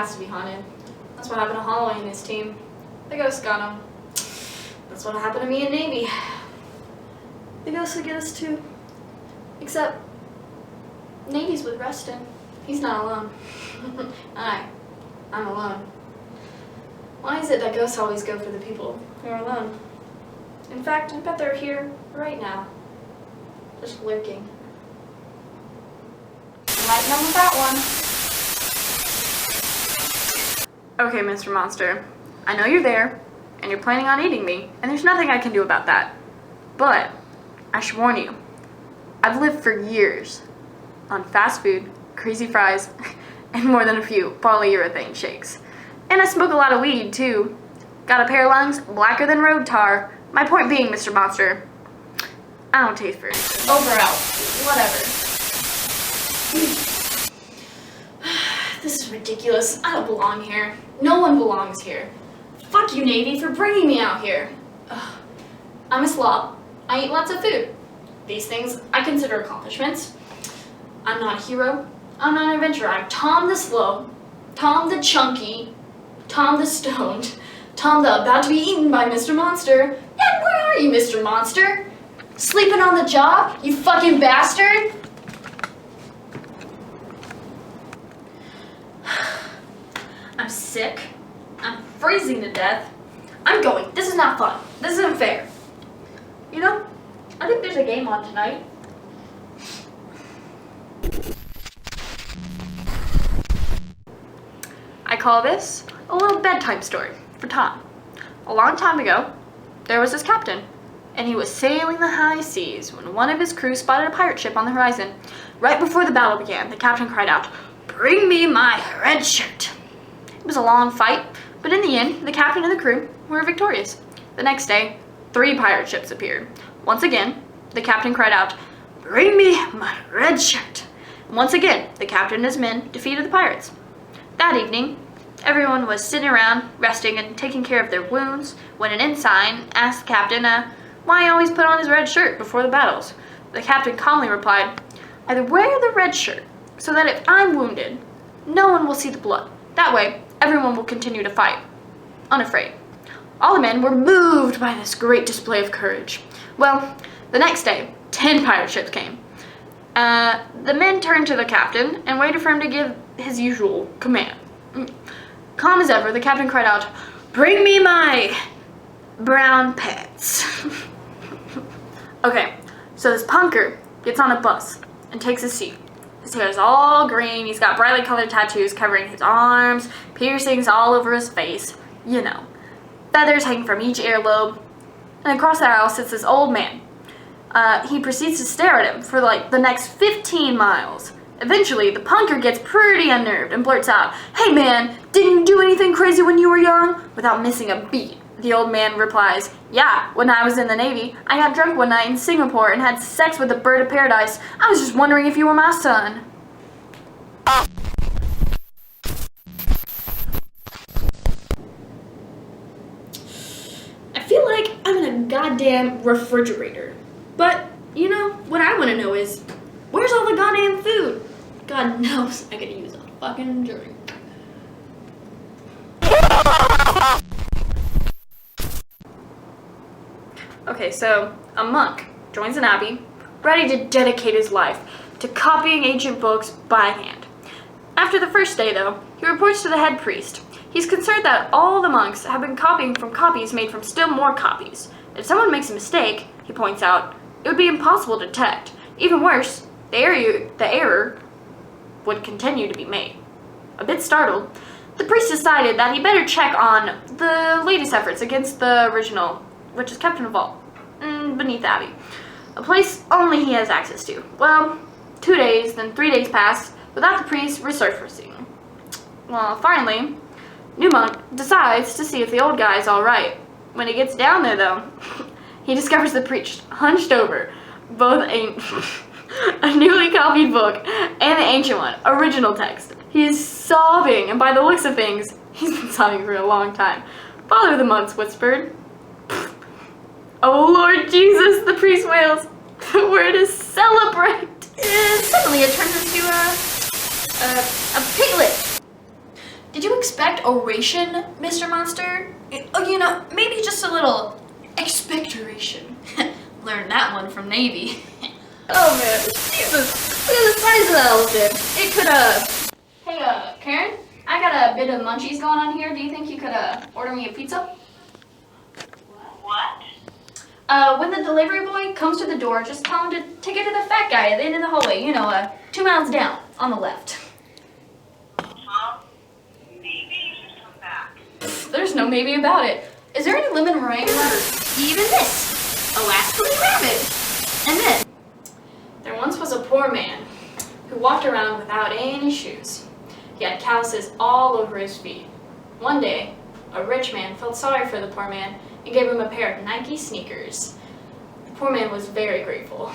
has to be haunted. That's what happened to Holloway and his team. The ghost got him. That's what happened to me in Navy. The ghosts will get us too. Except, Navy's with Reston. He's not alone. I'm alone. Why is it that ghosts always go for the people who are alone? In fact, I bet they're here right now. Just lurking. Might come with that one. Okay, Mr. Monster. I know you're there, and you're planning on eating me, and there's nothing I can do about that. But, I should warn you, I've lived for years on fast food, crazy fries, and more than a few polyurethane shakes. And I smoke a lot of weed, too. Got a pair of lungs blacker than road tar. My point being, Mr. Monster, I don't taste very good. Over out. Whatever. This is ridiculous. I don't belong here. No one belongs here. Fuck you, Navy, for bringing me out here. Ugh. I'm a slob. I eat lots of food. These things I consider accomplishments. I'm not a hero. I'm not an adventurer. I'm Tom the Slow, Tom the Chunky, Tom the Stoned, Tom the about to be eaten by Mr. Monster. And where are you, Mr. Monster? Sleeping on the job, you fucking bastard? I'm sick. I'm freezing to death. I'm going. This is not fun. This isn't fair. You know, I think there's a game on tonight. I call this a little bedtime story for Tom. A long time ago, there was this captain, and he was sailing the high seas when one of his crew spotted a pirate ship on the horizon. Right before the battle began, the captain cried out, "Bring me my red shirt!" It was a long fight, but in the end, the captain and the crew were victorious. The next day, 3 pirate ships appeared. Once again, the captain cried out, "Bring me my red shirt!" And once again, the captain and his men defeated the pirates. That evening, everyone was sitting around, resting and taking care of their wounds, when an ensign asked the captain why he always put on his red shirt before the battles. The captain calmly replied, "I wear the red shirt so that if I'm wounded, no one will see the blood. That way, everyone will continue to fight, unafraid." All the men were moved by this great display of courage. Well, the next day, 10 pirate ships came. The men turned to the captain and waited for him to give his usual command. Calm as ever, the captain cried out, "Bring me my brown pants." Okay, so this punker gets on a bus and takes a seat. His hair is all green, he's got brightly colored tattoos covering his arms, piercings all over his face, you know, feathers hanging from each earlobe, and across the aisle sits this old man. He proceeds to stare at him for like the next 15 miles. Eventually, the punker gets pretty unnerved and blurts out, "Hey man, didn't you do anything crazy when you were young?" Without missing a beat, the old man replies, "Yeah, when I was in the Navy, I got drunk one night in Singapore and had sex with a bird of paradise. I was just wondering if you were my son." I feel like I'm in a goddamn refrigerator. But, you know, what I want to know is, where's all the goddamn food? God knows I could use a fucking drink. Okay, so a monk joins an abbey, ready to dedicate his life to copying ancient books by hand. After the first day, though, he reports to the head priest. He's concerned that all the monks have been copying from copies made from still more copies. If someone makes a mistake, he points out, it would be impossible to detect. Even worse, the error would continue to be made. A bit startled, the priest decided that he better check on the latest efforts against the original, which is kept in a vault beneath the abbey, a place only he has access to. Well, 2 days, then 3 days passed without the priest resurfacing. Well, finally, new monk decides to see if the old guy is all right. When he gets down there, though, he discovers the priest hunched over both a newly copied book and the ancient one, original text. He is sobbing, and by the looks of things, he's been sobbing for a long time. "Father," the monks whispered. "Oh Lord Jesus," the priest wails. "We're to celebrate." Suddenly it turns into a piglet. Did you expect oration, Mr. Monster? Oh, you know, maybe just a little expectoration. Learned that one from Navy. Oh man, Jesus, look at the size of that elephant. It could, Hey, Karen, I got a bit of munchies going on here. Do you think you could, order me a pizza? What? When the delivery boy comes to the door, just tell him to take it to the fat guy at the end of the hallway. You know, 2 miles down, on the left. Maybe you should come back. There's no maybe about it. Is there any lemon meringue or even this? Alaska rabbit. And then, there once was a poor man who walked around without any shoes. He had calluses all over his feet. One day, a rich man felt sorry for the poor man and gave him a pair of Nike sneakers. The poor man was very grateful.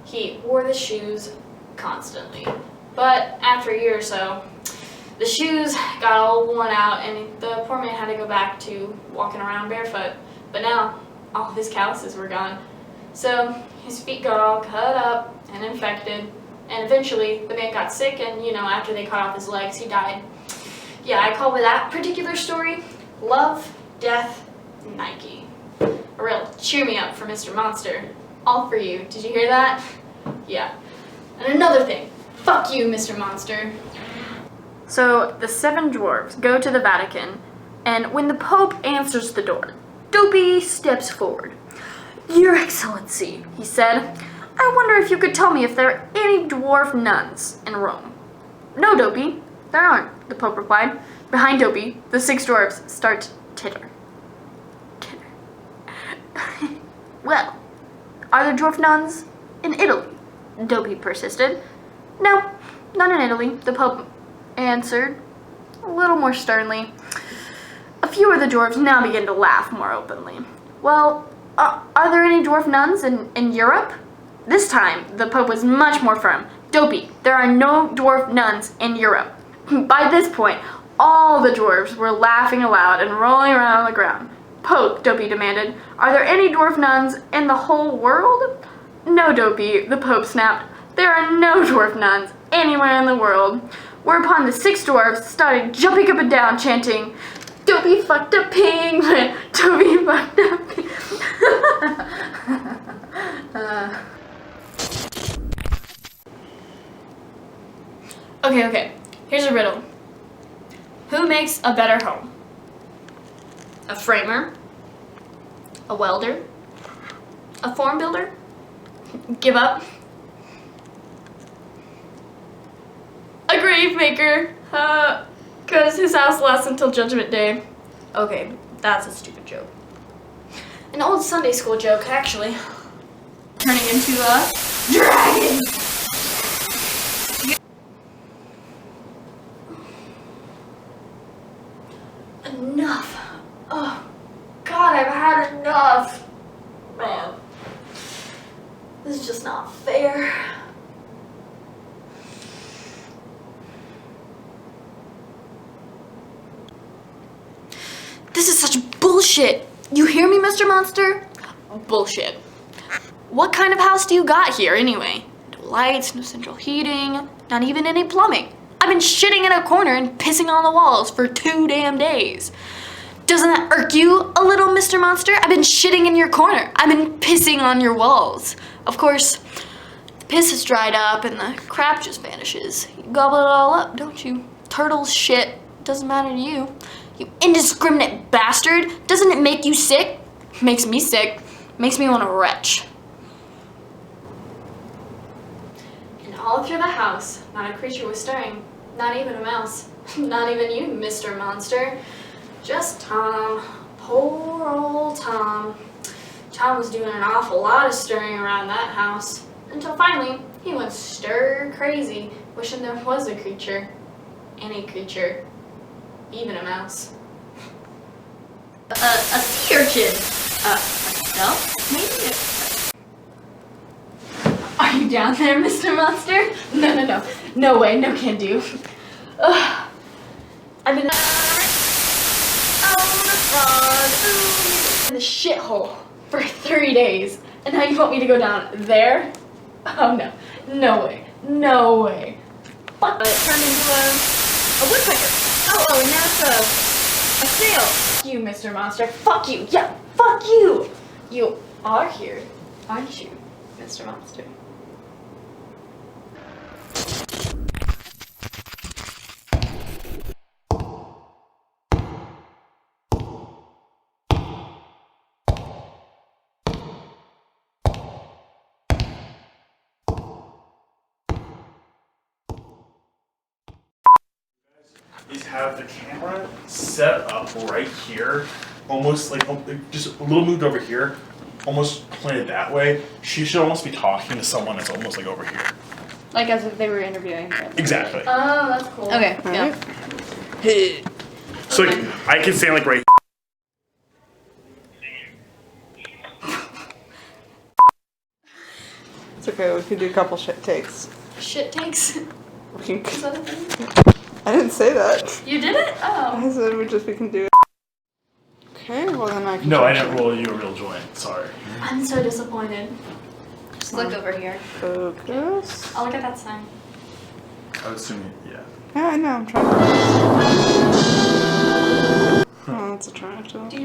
He wore the shoes constantly. But after a year or so, the shoes got all worn out and the poor man had to go back to walking around barefoot. But now, all of his calluses were gone. So his feet got all cut up and infected. And eventually, the man got sick and, you know, after they cut off his legs, he died. Yeah, I call that particular story Love, Death, Nike. A real cheer me up for Mr. Monster. All for you. Did you hear that? Yeah. And another thing. Fuck you, Mr. Monster. So, the 7 dwarves go to the Vatican, and when the Pope answers the door, Dopey steps forward. Your Excellency, he said, I wonder if you could tell me if there are any dwarf nuns in Rome. No, Dopey, there aren't, the Pope replied. Behind Dopey, the 6 dwarves start to titter. Titter. Well, are there dwarf nuns in Italy? Dopey persisted. No, none in Italy, the Pope answered, a little more sternly. A few of the dwarves now began to laugh more openly. Well, are there any dwarf nuns in Europe? This time, the Pope was much more firm. Dopey, there are no dwarf nuns in Europe. By this point, all the dwarves were laughing aloud and rolling around on the ground. Pope, Dopey demanded, are there any dwarf nuns in the whole world? No, Dopey, the Pope snapped. There are no dwarf nuns anywhere in the world. Whereupon the 6 dwarves started jumping up and down, chanting, Dopey fucked up penguin, Dopey fucked up penguin. Okay, here's a riddle. Who makes a better home? A framer? A welder? A form builder? Give up? A grave maker, cause his house lasts until Judgment Day. Okay, that's a stupid joke. An old Sunday school joke, actually. Turning into a dragon! Enough. Oh, God, I've had enough. Man, this is just not fair. This is such bullshit. You hear me, Mr. Monster? Bullshit. What kind of house do you got here, anyway? No lights, no central heating, not even any plumbing. I've been shitting in a corner and pissing on the walls for 2 damn days. Doesn't that irk you a little, Mr. Monster? I've been shitting in your corner. I've been pissing on your walls. Of course, the piss has dried up and the crap just vanishes. You gobble it all up, don't you? Turtles shit. Doesn't matter to you. You indiscriminate bastard! Doesn't it make you sick? Makes me sick. Makes me want to retch. And all through the house, not a creature was stirring. Not even a mouse. Not even you, Mr. Monster. Just Tom. Poor old Tom. Tom was doing an awful lot of stirring around that house. Until finally, he went stir crazy, wishing there was a creature. Any creature. Even a mouse. A sea urchin. Myself? Maybe. Are you down there, Mr. Monster? No. No way, no can do. Ugh. I've been in the shithole for 3 days, and now you want me to go down there? Oh no. No way. No way. Fuck. It turned into a woodpecker. Oh, and that's a snail. Fuck you, Mr. Monster. Fuck you. Yeah, fuck you. You are here, aren't you, Mr. Monster? Is have the camera set up right here, almost like just a little moved over here, almost pointed that way. She should almost be talking to someone that's almost like over here. Like as if they were interviewing her. Exactly. Oh, that's cool. Okay, yeah. So like, I can stand like right. It's okay, we can do a couple shit takes. Shit takes. We can, Is that a thing? I didn't say that. You did it? Oh. I said we can do it. Okay, well then I can. No, I jump didn't in. roll you a real joint. Sorry. I'm so disappointed. Just look over here. Focus. I'll look at that sign. I was assuming, yeah. Yeah, I know, I'm trying to. Oh, that's attractive. Do